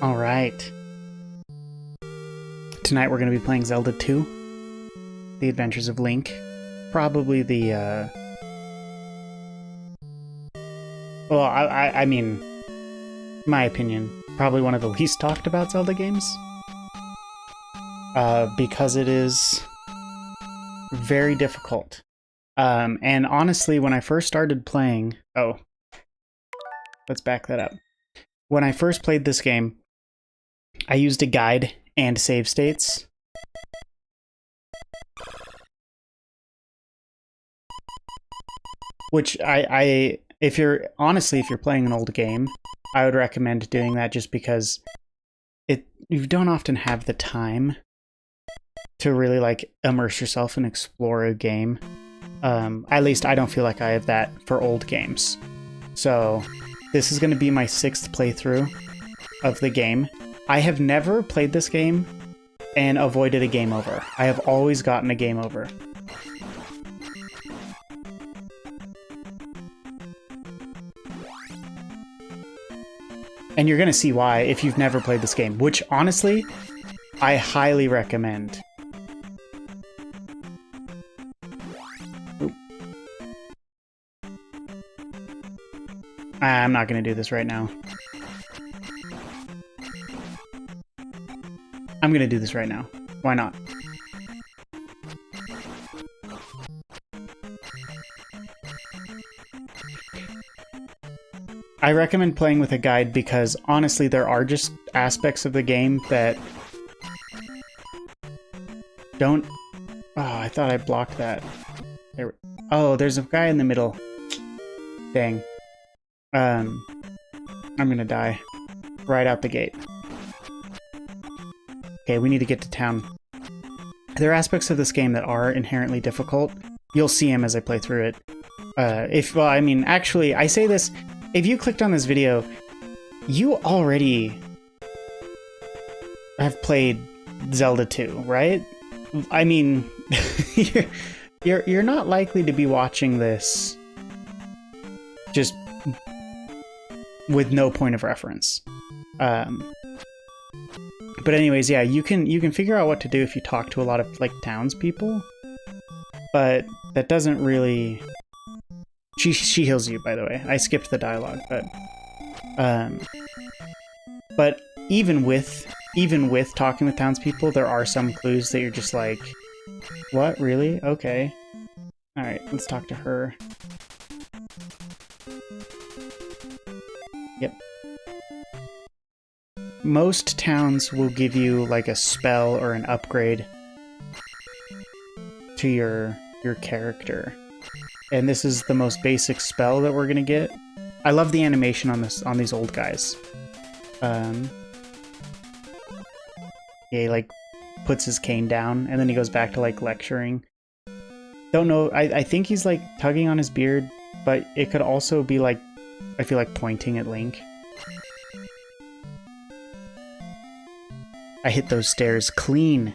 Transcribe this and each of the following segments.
Alright. Tonight we're going to be playing Zelda II, The Adventures of Link. Probably the, well, I mean, my opinion, probably one of the least talked about Zelda games. Because it is very difficult. And honestly, when I first started playing... Oh. Let's back that up. When I first played this game, I used a guide and save states. Which if you're playing an old game, I would recommend doing that just because you don't often have the time to really like immerse yourself and explore a game. At least I don't feel like I have that for old games. So this is going to be my 6th playthrough of the game. I have never played this game and avoided a game over. I have always gotten a game over. And you're going to see why if you've never played this game, which honestly, I highly recommend. Oop. I'm not going to do this right now. I'm going to do this right now. Why not? I recommend playing with a guide because, honestly, there are just aspects of the game that don't... Oh, I thought I blocked that. There... Oh, there's a guy in the middle. Dang. I'm gonna die. Right out the gate. Okay, we need to get to town. There are aspects of this game that are inherently difficult. You'll see them as I play through it. Well, I mean, actually, I say this... If you clicked on this video, you already have played Zelda II, right? I mean, you're not likely to be watching this just with no point of reference. But anyways, yeah, you can figure out what to do if you talk to a lot of like townspeople, but that doesn't really. She heals you, by the way. I skipped the dialogue, but even with talking with townspeople, there are some clues that you're just like, what, really? Okay. All right, let's talk to her. Yep. Most towns will give you like a spell or an upgrade to your character. And this is the most basic spell that we're gonna get. I love the animation on these old guys. Yeah, he like puts his cane down and then he goes back to like lecturing. Don't know, I think he's like tugging on his beard, but it could also be like, I feel like pointing at Link. I hit those stairs clean.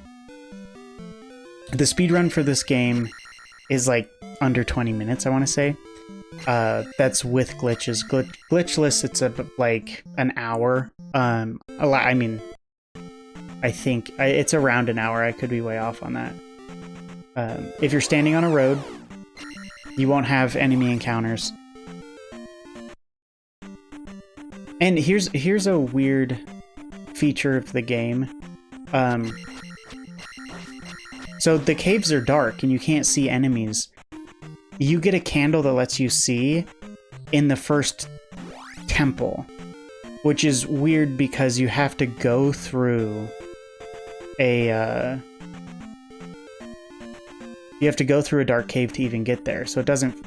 The speedrun for this game is like under 20 minutes, I want to say. That's with glitches. Glitchless, it's like an hour. I mean, I think it's around an hour. I could be way off on that. If you're standing on a road, you won't have enemy encounters. And here's a weird feature of the game. So the caves are dark and you can't see enemies. You get a candle that lets you see in the first temple, which is weird because you have to go through a dark cave to even get there. So it doesn't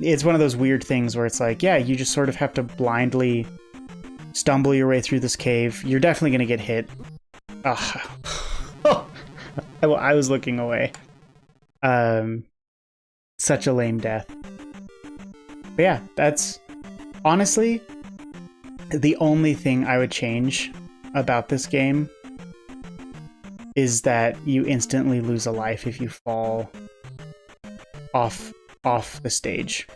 it's one of those weird things where it's like, yeah, you just sort of have to blindly stumble your way through this cave. You're definitely going to get hit. I was looking away. Such a lame death. But yeah, that's honestly the only thing I would change about this game is that you instantly lose a life if you fall off off the stage.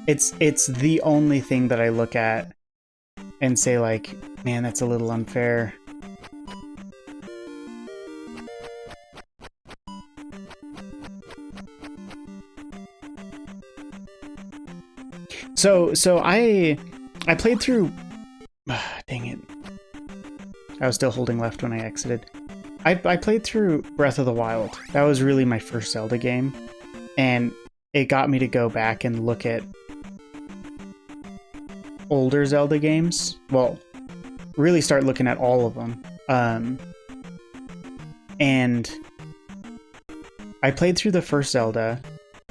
It's the only thing that I look at and say like, man, that's a little unfair. So I played through. Dang it! I was still holding left when I exited. I played through Breath of the Wild. That was really my first Zelda game, and it got me to go back and look at older Zelda games. Well, really start looking at all of them. And I played through the first Zelda,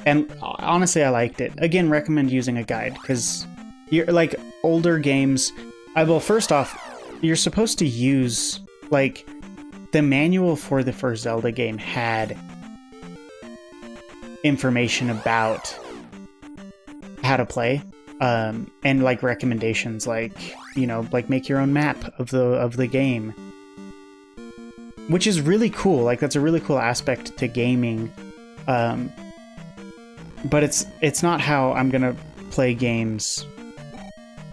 and honestly, I liked it. Again, recommend using a guide, because you're like older games. Well, first off, you're supposed to use like the manual for the first Zelda game had information about how to play, and like recommendations, like, you know, like make your own map of the game, which is really cool. Like that's a really cool aspect to gaming, but it's not how I'm gonna play games.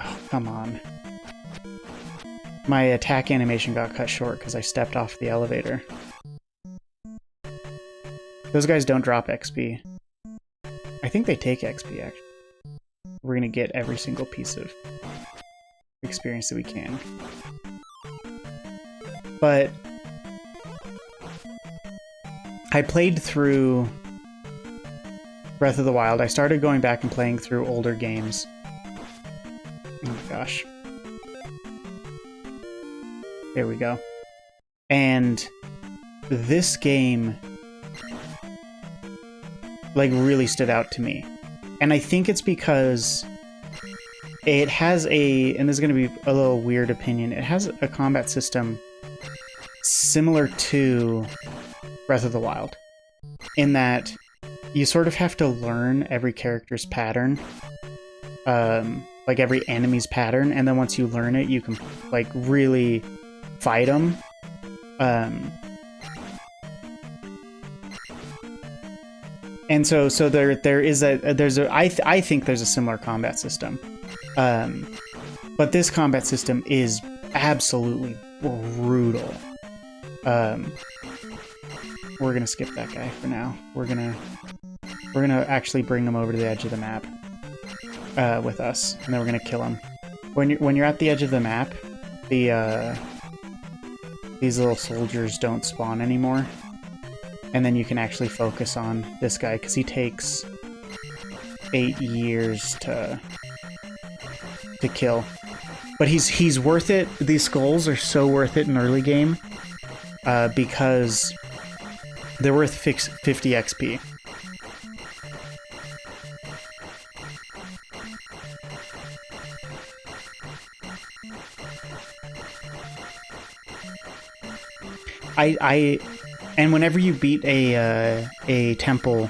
Oh, come on. My attack animation got cut short because I stepped off the elevator. Those guys don't drop XP. I think they take XP, actually. We're gonna get every single piece of experience that we can. But I played through Breath of the Wild. I started going back and playing through older games. Oh my gosh. There we go. And this game like really stood out to me. And I think it's because it has and this is going to be a little weird opinion, it has a combat system similar to Breath of the Wild, in that you sort of have to learn every character's pattern, like every enemy's pattern, and then once you learn it, you can like really fight them. And so there is I think there's a similar combat system, but this combat system is absolutely brutal. We're gonna skip that guy for now. We're gonna actually bring him over to the edge of the map with us, and then we're gonna kill him. When you're at the edge of the map, these little soldiers don't spawn anymore. And then you can actually focus on this guy, because he takes 8 years to kill. But he's worth it. These skulls are so worth it in early game, because they're worth 50 XP. And whenever you beat a temple,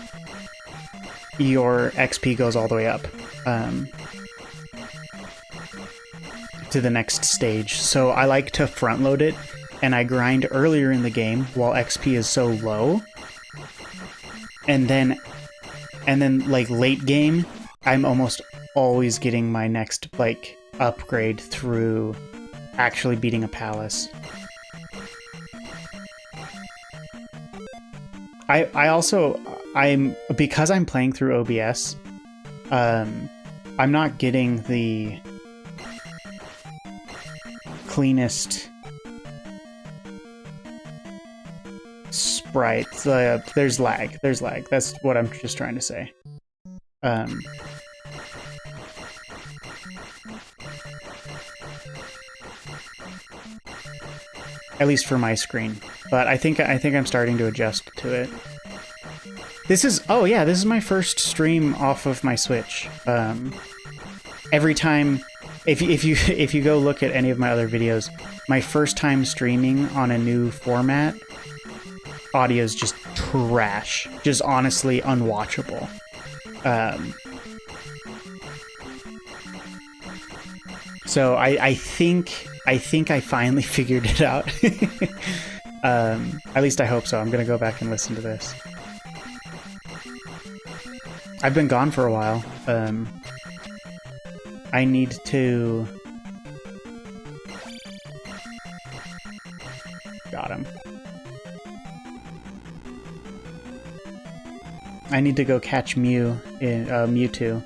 your XP goes all the way up to the next stage. So I like to front load it, and I grind earlier in the game while XP is so low. And then like late game, I'm almost always getting my next like upgrade through actually beating a palace. Because I'm playing through OBS, I'm not getting the cleanest sprites. There's lag. That's what I'm just trying to say. At least for my screen. But I think I'm starting to adjust to it. This is my first stream off of my Switch. Every time, if you go look at any of my other videos, my first time streaming on a new format, audio's just trash, just honestly unwatchable. So I think I finally figured it out. At least I hope so. I'm gonna go back and listen to this. I've been gone for a while. I need to... Got him. I need to go catch Mewtwo,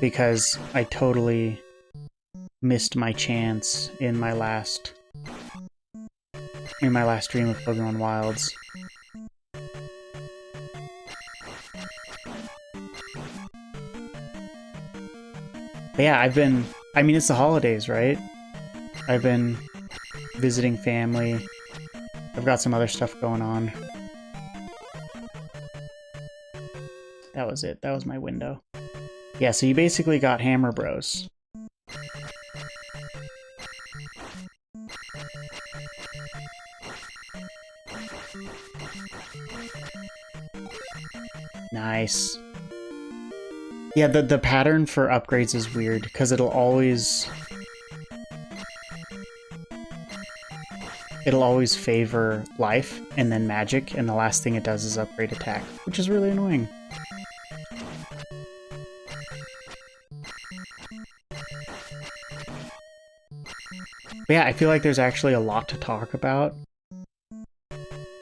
because I totally missed my chance in my last stream of Pokemon Wilds. But yeah, I mean, it's the holidays, right? I've been visiting family. I've got some other stuff going on. That was it. That was my window. Yeah, so you basically got Hammer Bros. Nice. Yeah, the pattern for upgrades is weird, because it'll always favor life and then magic, and the last thing it does is upgrade attack, which is really annoying. But yeah, I feel like there's actually a lot to talk about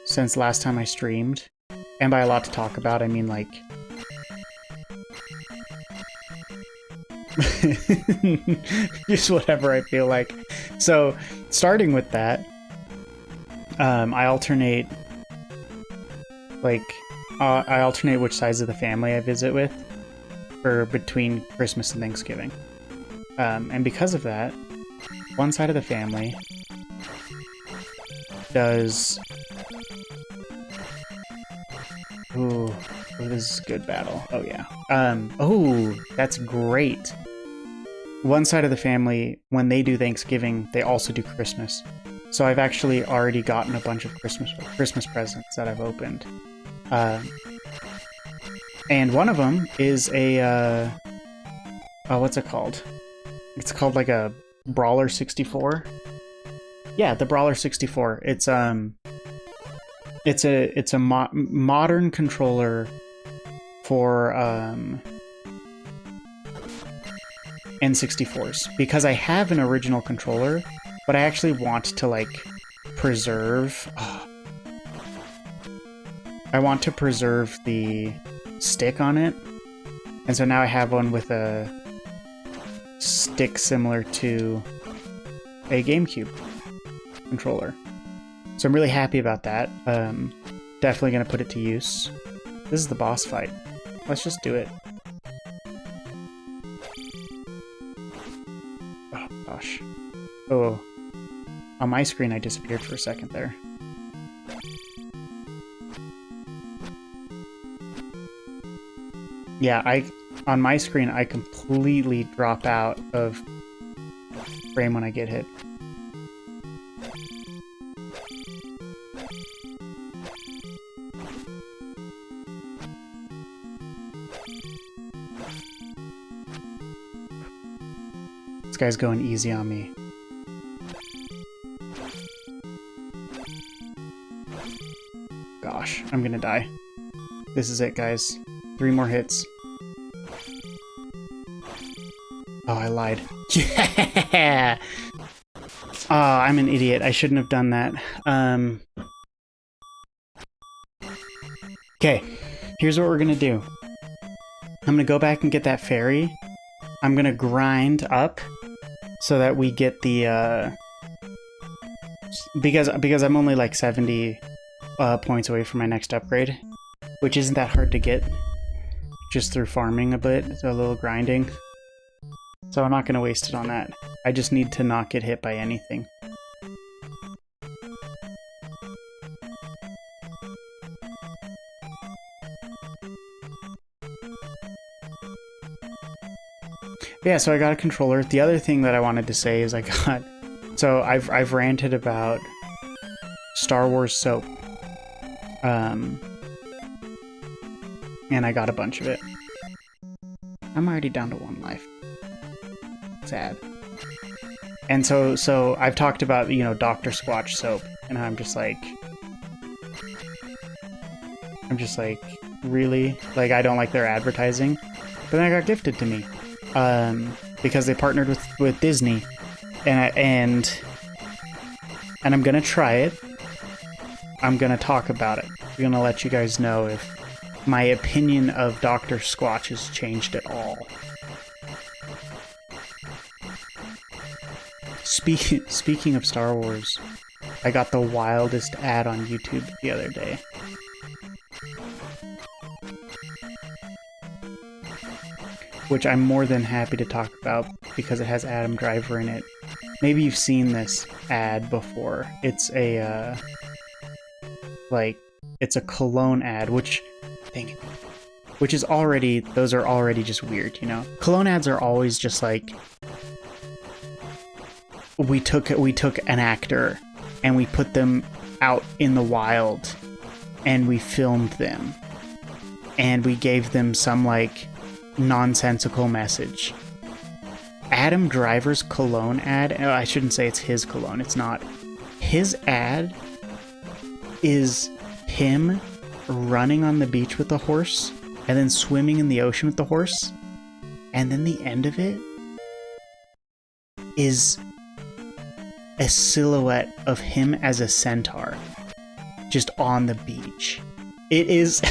since last time I streamed. And by a lot to talk about, I mean like... just whatever I feel like. So, starting with that, I alternate which sides of the family I visit with between Christmas and Thanksgiving. And because of that, one side of the family does... Ooh, this is a good battle. Oh, yeah. Oh, that's great. One side of the family, when they do Thanksgiving, they also do Christmas. So I've actually already gotten a bunch of Christmas presents that I've opened. And one of them is a... what's it called? It's called like a Brawler 64. Yeah, the Brawler 64. It's a modern controller for N64s, because I have an original controller, but I actually want to like preserve. I want to preserve the stick on it, and so now I have one with a stick similar to a GameCube controller. So I'm really happy about that. Definitely gonna put it to use. This is the boss fight. Let's just do it. Oh gosh. Oh. On my screen I disappeared for a second there. Yeah, on my screen I completely drop out of frame when I get hit. This guy's going easy on me. Gosh, I'm gonna die. This is it, guys. 3 more hits. Oh, I lied. Yeah! Oh, I'm an idiot. I shouldn't have done that. Okay, here's what we're gonna do. I'm gonna go back and get that fairy. I'm gonna grind up so that we get the because I'm only like 70 points away from my next upgrade, which isn't that hard to get, just through farming a bit, a little grinding. So I'm not gonna waste it on that. I just need to not get hit by anything. Yeah, so I got a controller. The other thing that I wanted to say is so I've ranted about Star Wars soap. And I got a bunch of it. I'm already down to 1 life. Sad. And so I've talked about, you know, Dr. Squatch soap, and I'm just like, really, like, I don't like their advertising, but then it got gifted to me, because they partnered with Disney, and I'm gonna try it. I'm gonna talk about it. I'm gonna let you guys know if my opinion of Dr. Squatch has changed at all. Speaking of Star Wars, I got the wildest ad on YouTube the other day. Which I'm more than happy to talk about because it has Adam Driver in it. Maybe you've seen this ad before. It's a, it's a cologne ad, which is already, those are already just weird, you know? Cologne ads are always just like, we took an actor and we put them out in the wild and we filmed them and we gave them some like nonsensical message. Adam Driver's cologne ad, I shouldn't say it's his cologne, it's not. His ad is him running on the beach with the horse and then swimming in the ocean with the horse, and then the end of it is a silhouette of him as a centaur just on the beach. It is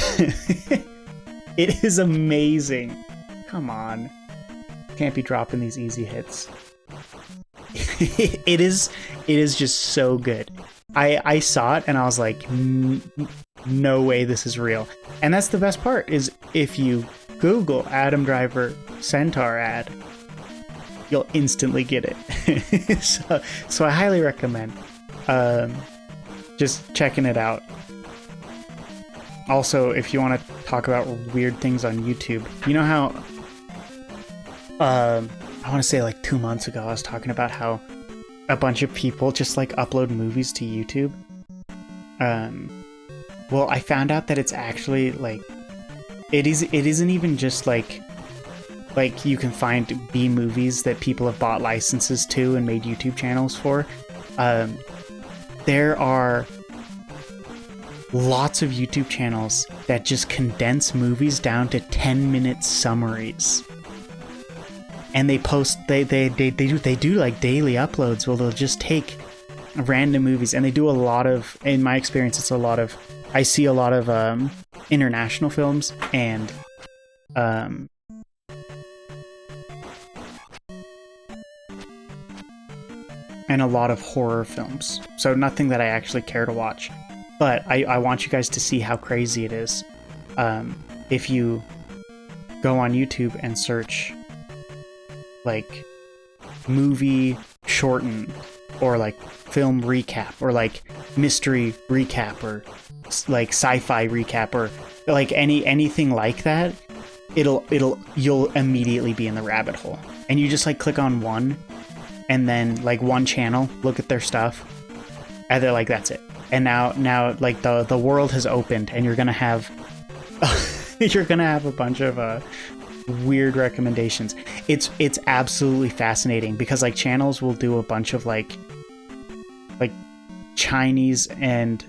it is amazing. Come on, can't be dropping these easy hits. it is just so good. I saw it and I was like, no way this is real. And that's the best part, is if you Google Adam Driver Centaur ad, you'll instantly get it. so I highly recommend just checking it out. Also, if you want to talk about weird things on YouTube, you know how I want to say like 2 months ago I was talking about how a bunch of people just like upload movies to YouTube. Well, I found out that it's actually like it isn't even just like you can find B movies that people have bought licenses to and made YouTube channels for. There are lots of YouTube channels that just condense movies down to 10-minute summaries. And they post they do like daily uploads where they'll just take random movies, and they do a lot of, in my experience, it's a lot of, I see a lot of international films and and a lot of horror films. So nothing that I actually care to watch. But I want you guys to see how crazy it is. If you go on YouTube and search like movie shortened, or like film recap, or like mystery recap, or like sci-fi recap, or like anything like that, you'll immediately be in the rabbit hole. And you just like click on one, and then like one channel, look at their stuff, and they're like, that's it. And now like the world has opened, and you're gonna have you're gonna have a bunch of weird recommendations. It's absolutely fascinating, because like channels will do a bunch of like Chinese and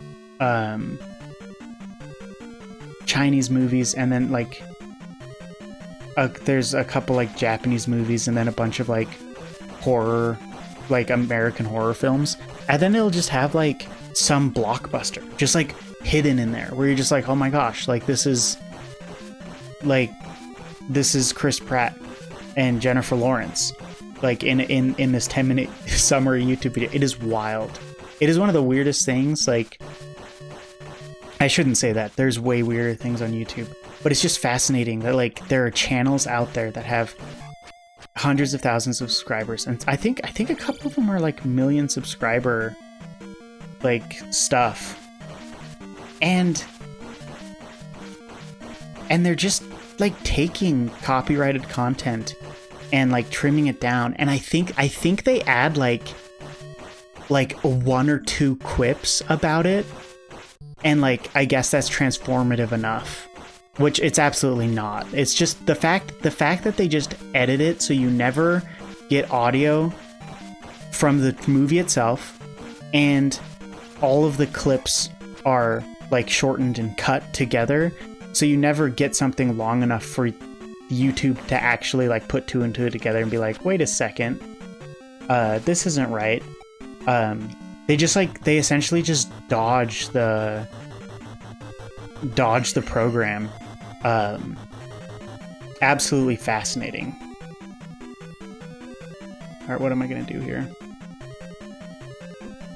Chinese movies, and then like there's a couple like Japanese movies, and then a bunch of like horror, like American horror films, and then it'll just have like some blockbuster just like hidden in there where you're just like, oh my gosh, like this is Chris Pratt and Jennifer Lawrence like in this 10-minute summary YouTube video. It is wild. It is one of the weirdest things. Like, I shouldn't say that, there's way weirder things on YouTube, but it's just fascinating that like there are channels out there that have hundreds of thousands of subscribers, and I think a couple of them are like million subscriber like stuff, and they're just like taking copyrighted content and like trimming it down, and I think they add like one or two quips about it, and like I guess that's transformative enough, which it's absolutely not. It's just the fact that they just edit it so you never get audio from the movie itself, and all of the clips are like shortened and cut together. So you never get something long enough for YouTube to actually like put two and two together and be like, wait a second, this isn't right. They essentially just dodge the program. Absolutely fascinating. All right, what am I gonna do here?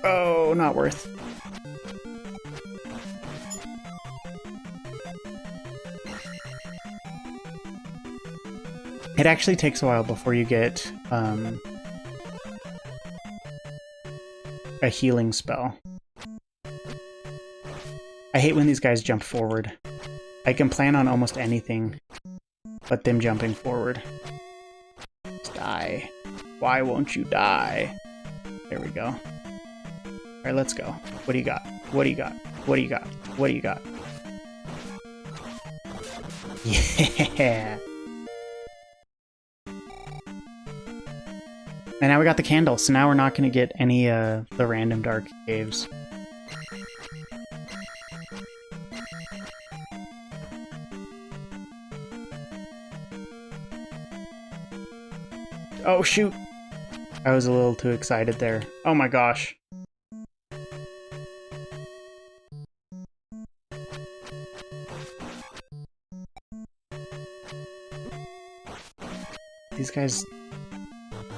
Oh, not worth. It actually takes a while before you get a healing spell. I hate when these guys jump forward. I can plan on almost anything but them jumping forward. Just die. Why won't you die? There we go. Alright, let's go. What do you got? What do you got? What do you got? What do you got? Yeah! And now we got the candle, so now we're not going to get any the random dark caves. Oh shoot! I was a little too excited there. Oh my gosh.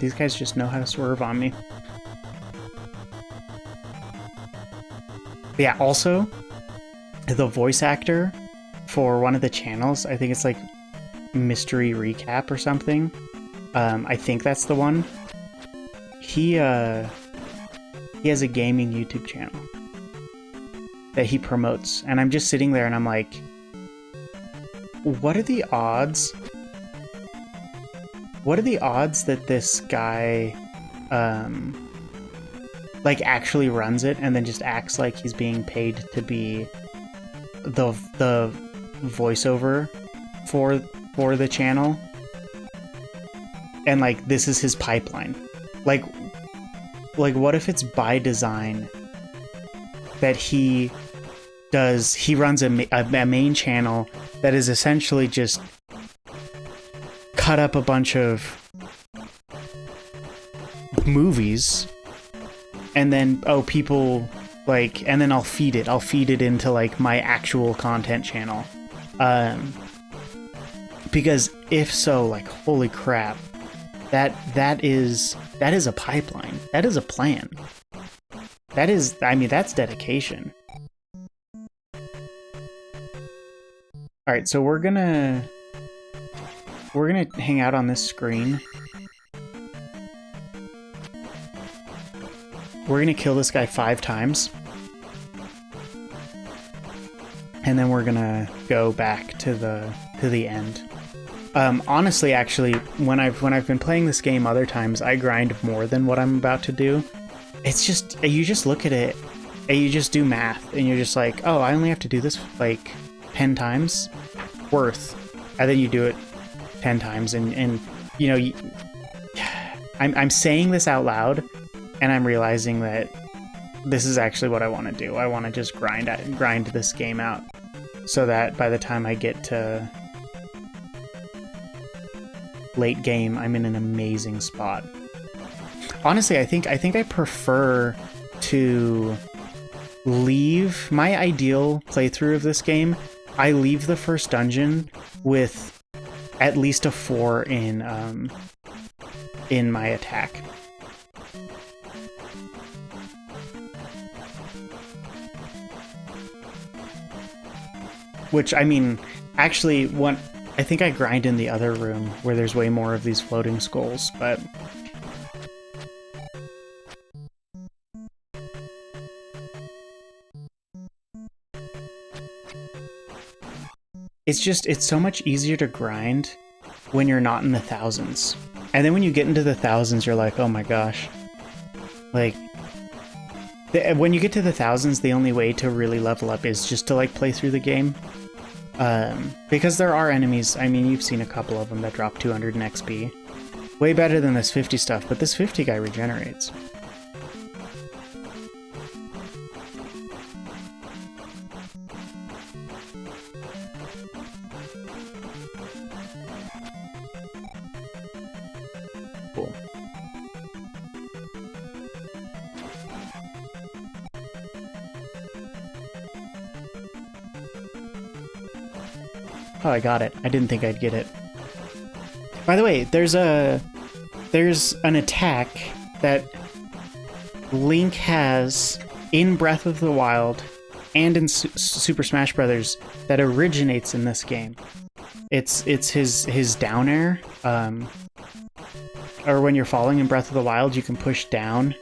These guys just know how to swerve on me. But yeah, also, the voice actor for one of the channels, I think it's like Mystery Recap or something. I think that's the one. He has a gaming YouTube channel that he promotes, and I'm just sitting there and I'm like, what are the odds? What are the odds that this guy, like, actually runs it and then just acts like he's being paid to be the voiceover for the channel? And, like, this is his pipeline. Like, what if it's by design that he runs a main channel that is essentially just cut up a bunch of movies, and then people like, and then I'll feed it into like my actual content channel, because if so, like, holy crap, that is a pipeline, that is a plan, that is, I mean, that's dedication. All right, so we're gonna hang out on this screen. We're gonna kill this guy 5 times. And then we're gonna go back to the end. Honestly, actually, when I've been playing this game other times, I grind more than what I'm about to do. It's just, you just look at it and you just do math and you're just like, oh, I only have to do this like 10 times worth. And then you do it 10 times, and you know, I'm saying this out loud, and I'm realizing that this is actually what I want to do. I want to just grind this game out, so that by the time I get to late game, I'm in an amazing spot. Honestly, I think I prefer to leave my ideal playthrough of this game. I leave the first dungeon with at least a 4 in my attack. Which, I mean, actually, I think I grind in the other room where there's way more of these floating skulls, but it's so much easier to grind when you're not in the thousands. And then when you get into the thousands, you're like, oh my gosh. Like, when you get to the thousands, the only way to really level up is just to, like, play through the game. Because there are enemies, I mean, you've seen a couple of them that drop 200 in XP. Way better than this 50 stuff, but this 50 guy regenerates. Oh, I got it. I didn't think I'd get it. By the way, there's an attack that Link has in Breath of the Wild and in Super Smash Bros. That originates in this game. It's his down air. Or when you're falling in Breath of the Wild, you can push down.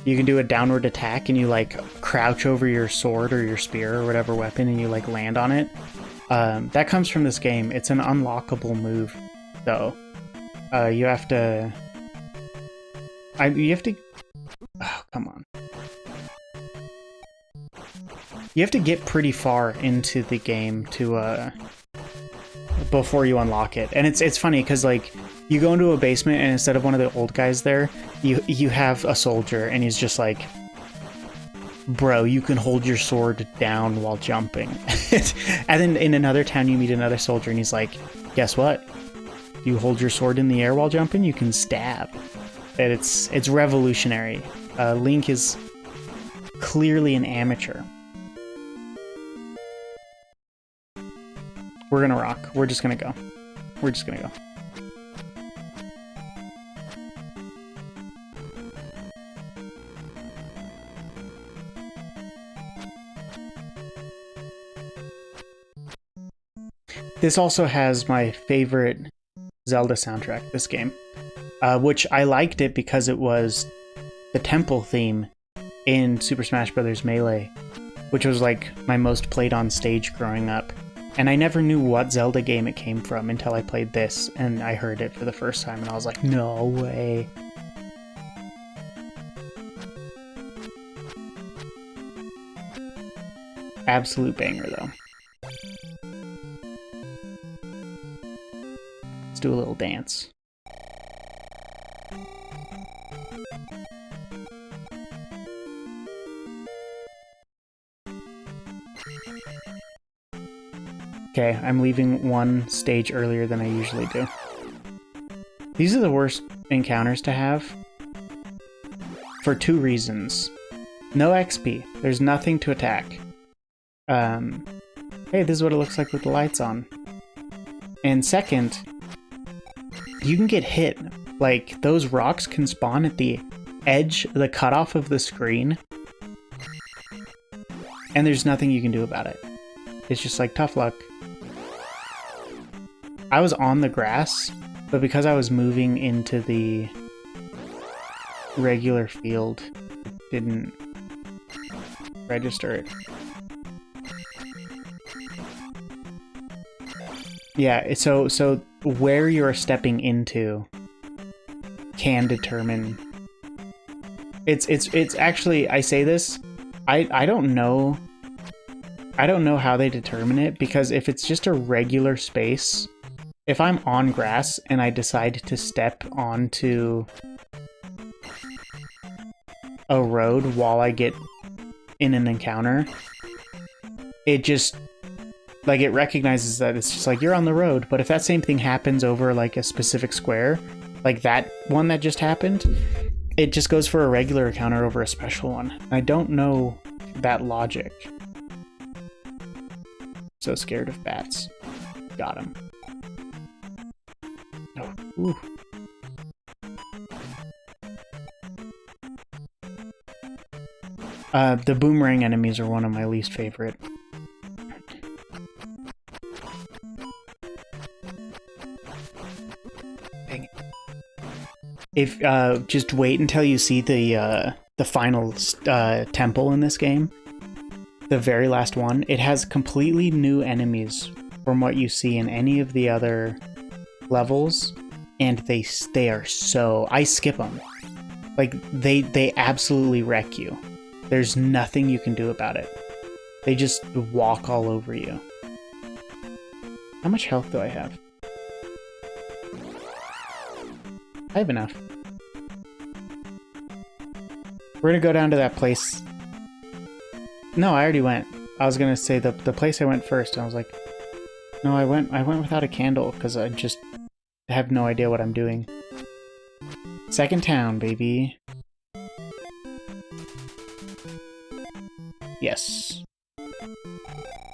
You can do a downward attack, and you like crouch over your sword or your spear or whatever weapon, and you like land on it. That comes from this game. It's an unlockable move, though. You have to. Oh, come on. You have to get pretty far into the game to before you unlock it, and it's funny because like you go into a basement, and instead of one of the old guys there, you have a soldier, and he's just like, bro, you can hold your sword down while jumping. And then in another town, you meet another soldier, and he's like, guess what? If you hold your sword in the air while jumping, you can stab. And it's revolutionary. Link is clearly an amateur. We're gonna rock. We're just gonna go. We're just gonna go. This also has my favorite Zelda soundtrack, this game, which I liked it because it was the temple theme in Super Smash Bros. Melee, which was like my most played on stage growing up. And I never knew what Zelda game it came from until I played this, and I heard it for the first time, and I was like, no way. Absolute banger, though. Let's do a little dance. Okay, I'm leaving one stage earlier than I usually do. These are the worst encounters to have for two reasons. No XP. There's nothing to attack. Hey, this is what it looks like with the lights on. And second, you can get hit. Like, those rocks can spawn at the edge, the cutoff of the screen, and there's nothing you can do about it. It's just like, tough luck. I was on the grass, but because I was moving into the regular field, it didn't register it. Yeah, so where you're stepping into can determine. It's actually, I say this, I don't know. I don't know how they determine it, because if it's just a regular space, if I'm on grass and I decide to step onto a road while I get in an encounter, it just, like, it recognizes that it's just like, you're on the road. But if that same thing happens over like a specific square, like that one that just happened, it just goes for a regular encounter over a special one. I don't know that logic. So scared of bats. Got him. Oh, ooh. The boomerang enemies are one of my least favorite. Dang it. If just wait until you see the final temple in this game, the very last one. It has completely new enemies from what you see in any of the other levels, and they are so, I skip them. Like, they absolutely wreck you. There's nothing you can do about it. They just walk all over you. How much health do I have? I have enough. We're gonna go down to that place. No, I already went. I was gonna say the place I went first, and I was like, no, I went without a candle because I just have no idea what I'm doing. Second town, baby. Yes.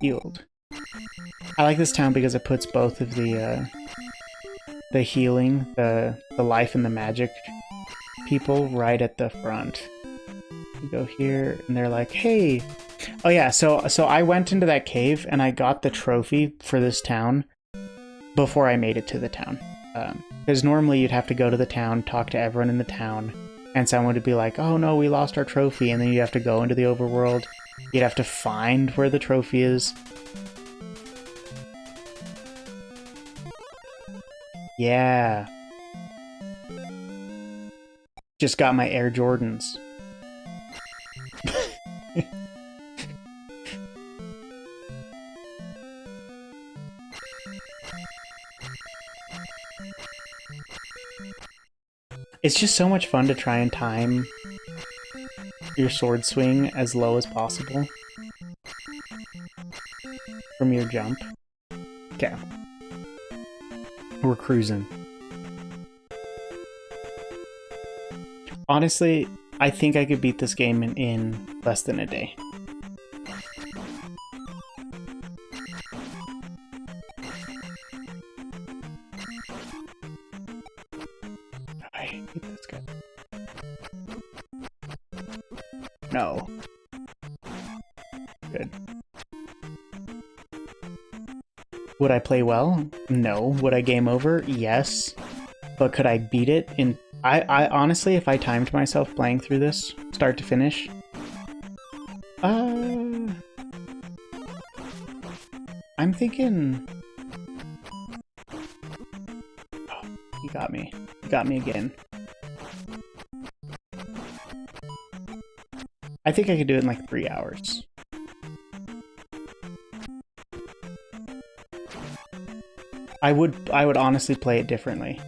Healed. I like this town because it puts both of the healing, the life and the magic people right at the front. You go here, and they're like, hey. Oh yeah, so I went into that cave, and I got the trophy for this town before I made it to the town. Because normally you'd have to go to the town, talk to everyone in the town, and someone would be like, oh no, we lost our trophy, and then you have to go into the overworld. You'd have to find where the trophy is. Yeah. Just got my Air Jordans. It's just so much fun to try and time your sword swing as low as possible from your jump. Okay. We're cruising. Honestly, I think I could beat this game in less than a day. I hate this guy. No. Good. Would I play well? No. Would I game over? Yes. But could I beat it in... I honestly, if I timed myself playing through this, start to finish... I'm thinking... Oh, he got me. He got me again. I think I could do it in like 3 hours. I would honestly play it differently.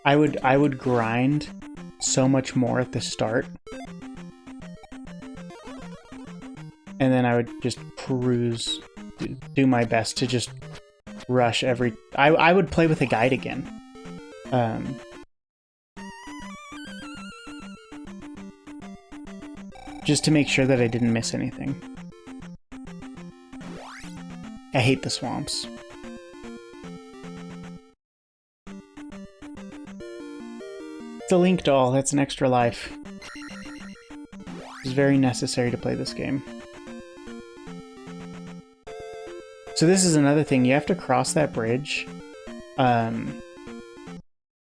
I would grind so much more at the start. And then I would just peruse, do my best to just rush every... I would play with a guide again. Just to make sure that I didn't miss anything. I hate the swamps. It's a Link doll, that's an extra life. It's very necessary to play this game. So this is another thing, you have to cross that bridge. And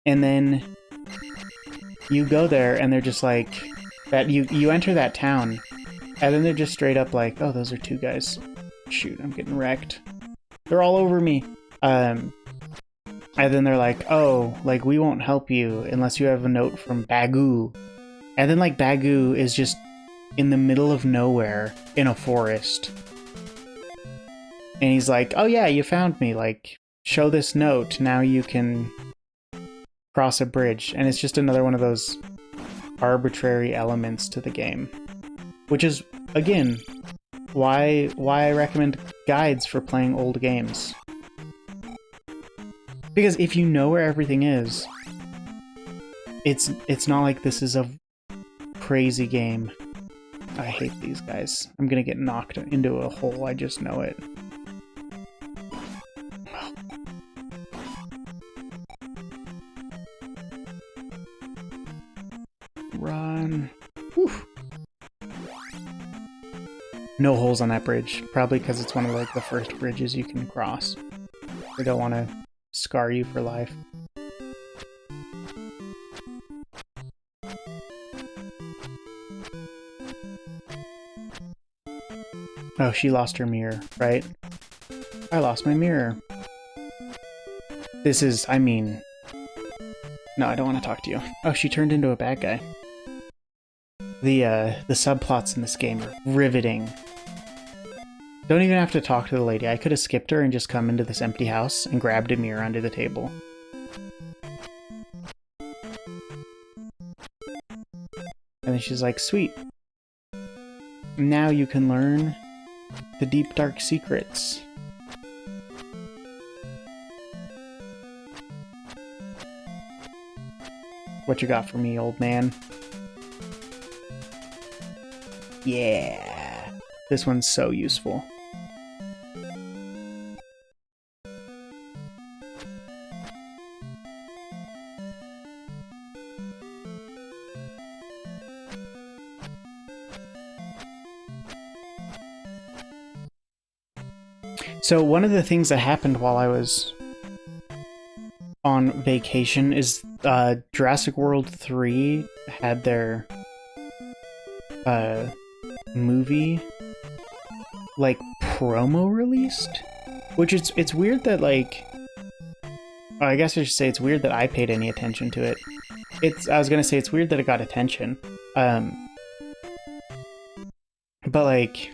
then you go there and they're just like... that you enter that town, and then they're just straight up like, oh, those are 2 guys. Shoot, I'm getting wrecked. They're all over me. And then they're like, oh, like, we won't help you unless you have a note from Bagoo. And then, like, Bagoo is just in the middle of nowhere in a forest. And he's like, oh yeah, you found me. Like, show this note. Now you can cross a bridge. And it's just another one of those arbitrary elements to the game. Which is, again, why I recommend guides for playing old games. Because if you know where everything is, it's not like this is a crazy game. I hate these guys. I'm gonna get knocked into a hole, I just know it. Run. Whew. No holes on that bridge. Probably because it's one of like the first bridges you can cross. They don't want to scar you for life. Oh, she lost her mirror, right? I lost my mirror. This is, I mean... No, I don't want to talk to you. Oh, she turned into a bad guy. The subplots in this game are riveting. Don't even have to talk to the lady. I could have skipped her and just come into this empty house and grabbed a mirror under the table. And then she's like, sweet. Now you can learn the deep dark secrets. What you got for me, old man? Yeah. This one's so useful. So one of the things that happened while I was on vacation is Jurassic World 3 had their movie like promo released, which it's weird that like I guess I should say it's weird that I paid any attention to it. I was gonna say it's weird that it got attention, but like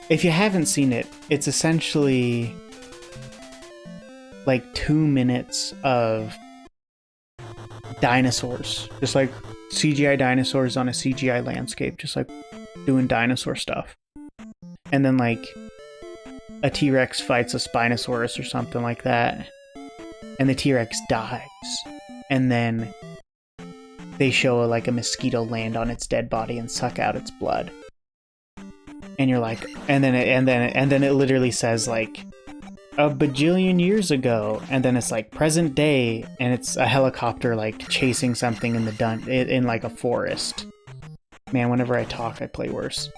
if you haven't seen it, it's essentially like 2 minutes of dinosaurs, just like CGI dinosaurs on a CGI landscape, just like doing dinosaur stuff. And then like a T-Rex fights a Spinosaurus or something like that, and the T-Rex dies, and then they show like a mosquito land on its dead body and suck out its blood. And you're like, and then it literally says like a bajillion years ago, and then it's like present day, and it's a helicopter like chasing something in the in like a forest. Man, whenever I talk, I play worse.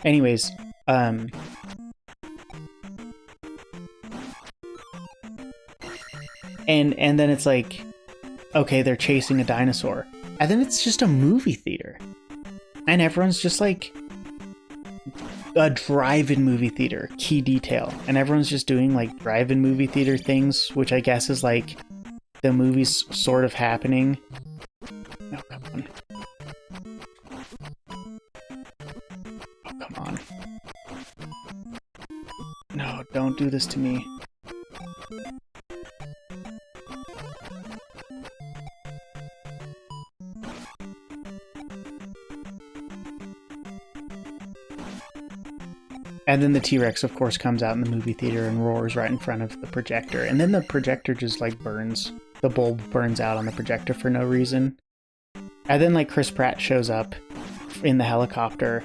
Anyways, and then it's like, okay, they're chasing a dinosaur, and then it's just a movie theater. And everyone's just like a drive-in movie theater, key detail. And everyone's just doing like drive-in movie theater things, which I guess is like the movie's sort of happening. Oh, come on. Oh, come on. No, don't do this to me. And then the T-Rex, of course, comes out in the movie theater and roars right in front of the projector. And then the projector just, like, burns. The bulb burns out on the projector for no reason. And then, like, Chris Pratt shows up in the helicopter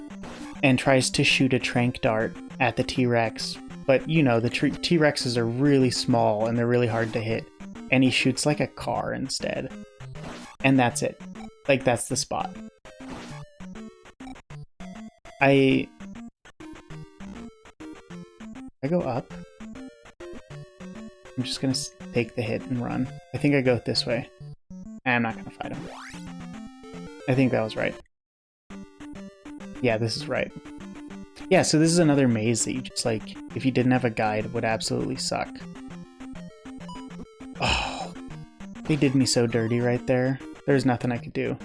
and tries to shoot a tranq dart at the T-Rex. But, you know, the T-Rexes are really small and they're really hard to hit. And he shoots, like, a car instead. And that's it. Like, that's the spot. I go up. I'm just gonna take the hit and run. I think I go this way. I'm not gonna fight him. I think that was right. Yeah, this is right. Yeah, so this is another maze that you just, like, if you didn't have a guide, would absolutely suck. Oh, they did me so dirty right there. There's nothing I could do.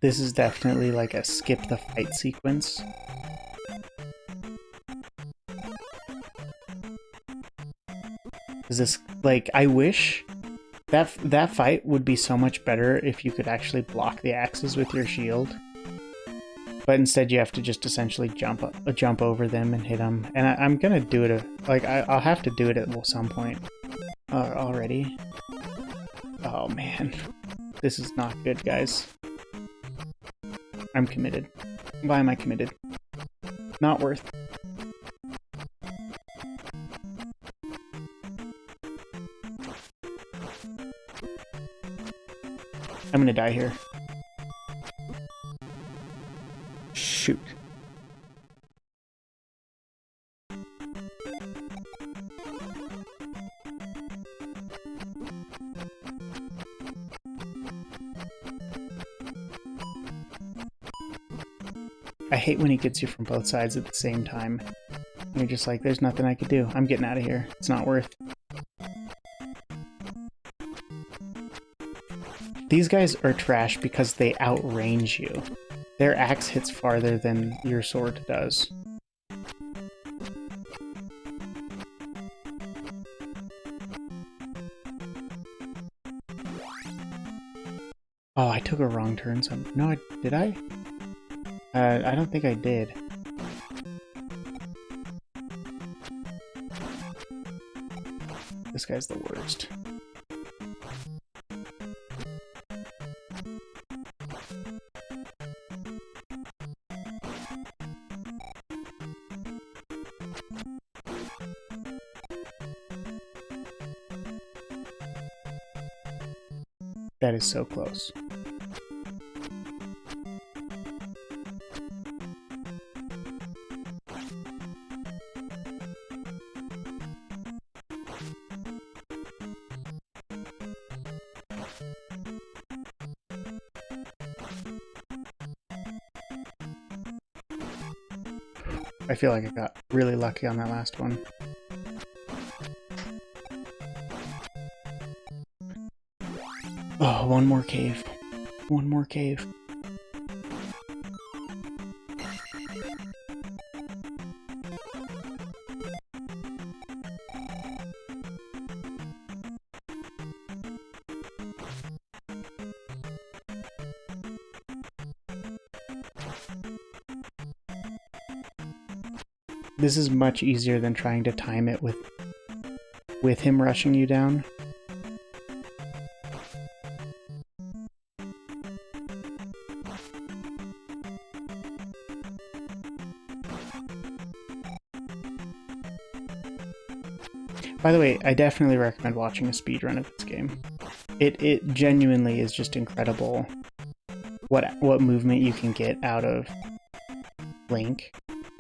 This is definitely like a skip the fight sequence. Is this like, I wish that fight would be so much better if you could actually block the axes with your shield. But instead you have to just essentially jump over them and hit them. And I'm gonna do it, I'll have to do it at some point. Already. Oh man. This is not good, guys. I'm committed. Why am I committed? Not worth. I'm gonna die here. Shoot. I hate when he gets you from both sides at the same time. You're just like, there's nothing I could do. I'm getting out of here. It's not worth. These guys are trash because they outrange you. Their axe hits farther than your sword does. Oh, I took a wrong turn. No, did I? I don't think I did. This guy's the worst. That is so close. I feel like I got really lucky on that last one. Oh, one more cave. One more cave. This is much easier than trying to time it with him rushing you down. By the way, I definitely recommend watching a speedrun of this game. It genuinely is just incredible what movement you can get out of Link.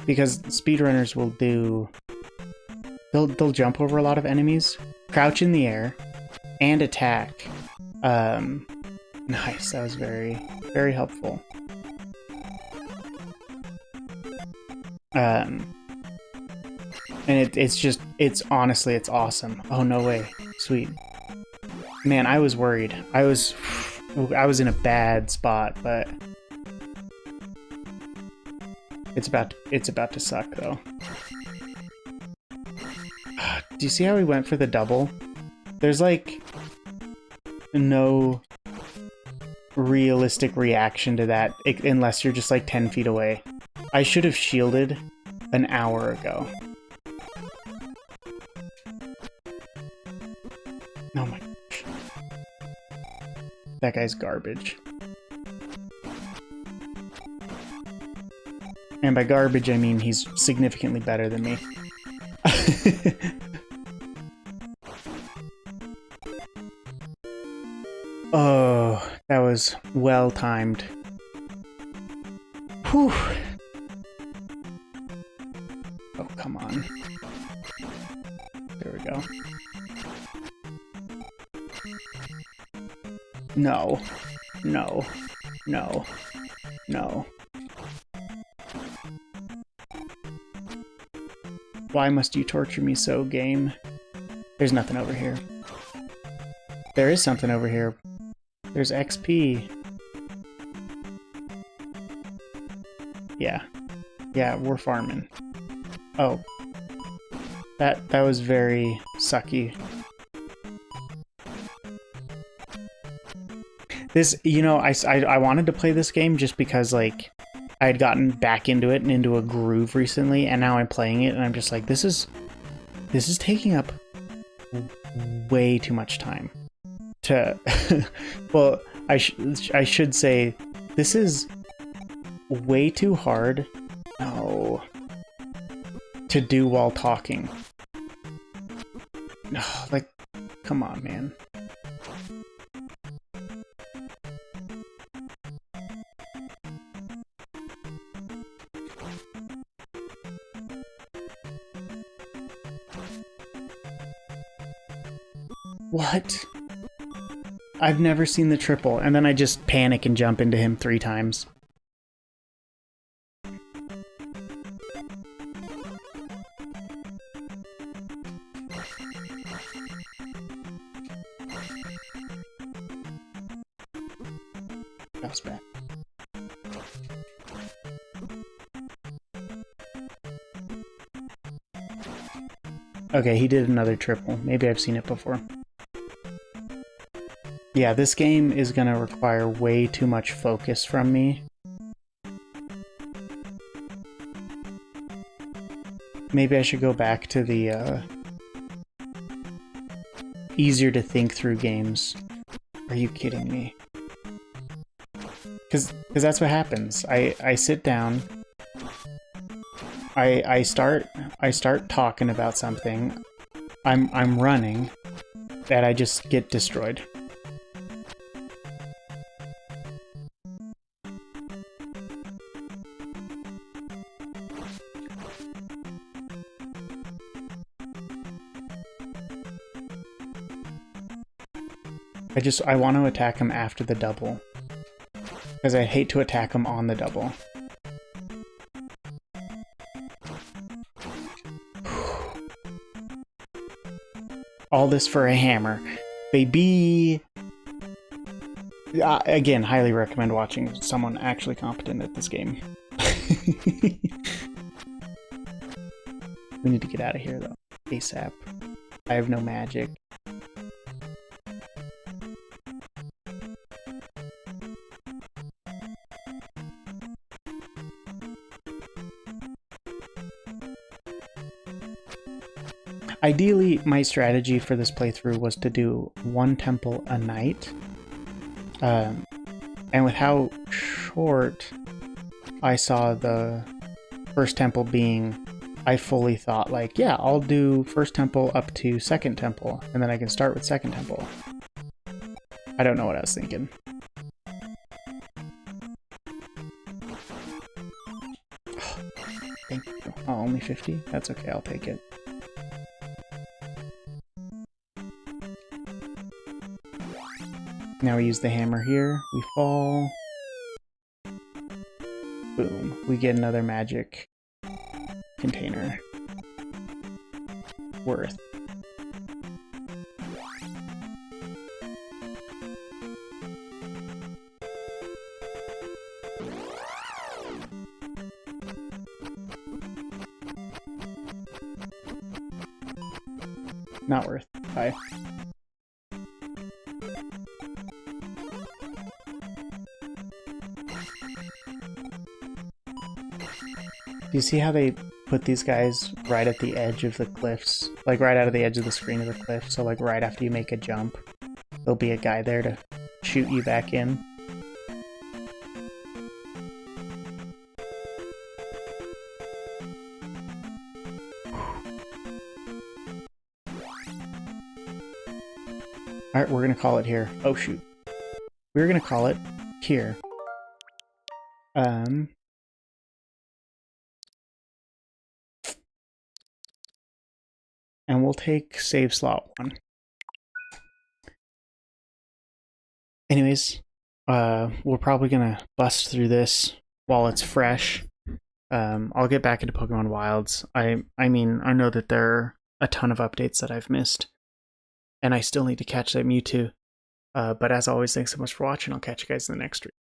Because speedrunners will they'll jump over a lot of enemies, crouch in the air, and attack. Nice, that was very, very helpful. And it's honestly, it's awesome. Oh, no way. Sweet. Man, I was worried. I was in a bad spot, but it's about to suck, though. Do you see how we went for the double? There's, like, no realistic reaction to that unless you're just, like, 10 feet away. I should have shielded an hour ago. Oh my gosh. That guy's garbage. And by garbage, I mean he's significantly better than me. Oh, that was well timed. Whew. Oh, come on. There we go. No. No. No. No. Why must you torture me so, game? There's nothing over here. There is something over here. There's XP. Yeah. Yeah, we're farming. Oh. That was very sucky. This, you know, I wanted to play this game just because, like, I had gotten back into it and into a groove recently, and now I'm playing it, and I'm just like, this is taking up way too much time to... Well, I should say, this is way too hard, no, to do while talking. Like, come on, man. What? I've never seen the triple, and then I just panic and jump into him 3 times. That was bad. Okay, he did another triple. Maybe I've seen it before. Yeah, this game is gonna require way too much focus from me. maybe I should go back to the easier to think through games. Are you kidding me? Because that's what happens. I sit down. I start talking about something. I'm running, that I just get destroyed. I want to attack him after the double, because I hate to attack him on the double. All this for a hammer, baby. Again, highly recommend watching someone actually competent at this game. We need to get out of here though, ASAP. I have no magic. Ideally, my strategy for this playthrough was to do one temple a night. And with how short I saw the first temple being, I fully thought, like, yeah, I'll do first temple up to second temple, and then I can start with second temple. I don't know what I was thinking. Thank you. Oh, only 50? That's okay, I'll take it. Now we use the hammer here, we fall. Boom. We get another magic container. Worth. Not worth. Bye. Do you see how they put these guys right at the edge of the cliffs? Like right out of the edge of the screen of the cliff, so like right after you make a jump, there'll be a guy there to shoot you back in. Alright, we're gonna call it here. Oh shoot. We're gonna call it here. And we'll take save slot 1. Anyways, we're probably gonna bust through this while it's fresh. I'll get back into Pokemon Wilds. I mean, I know that there are a ton of updates that I've missed, and I still need to catch that Mewtwo. But as always, thanks so much for watching. I'll catch you guys in the next stream.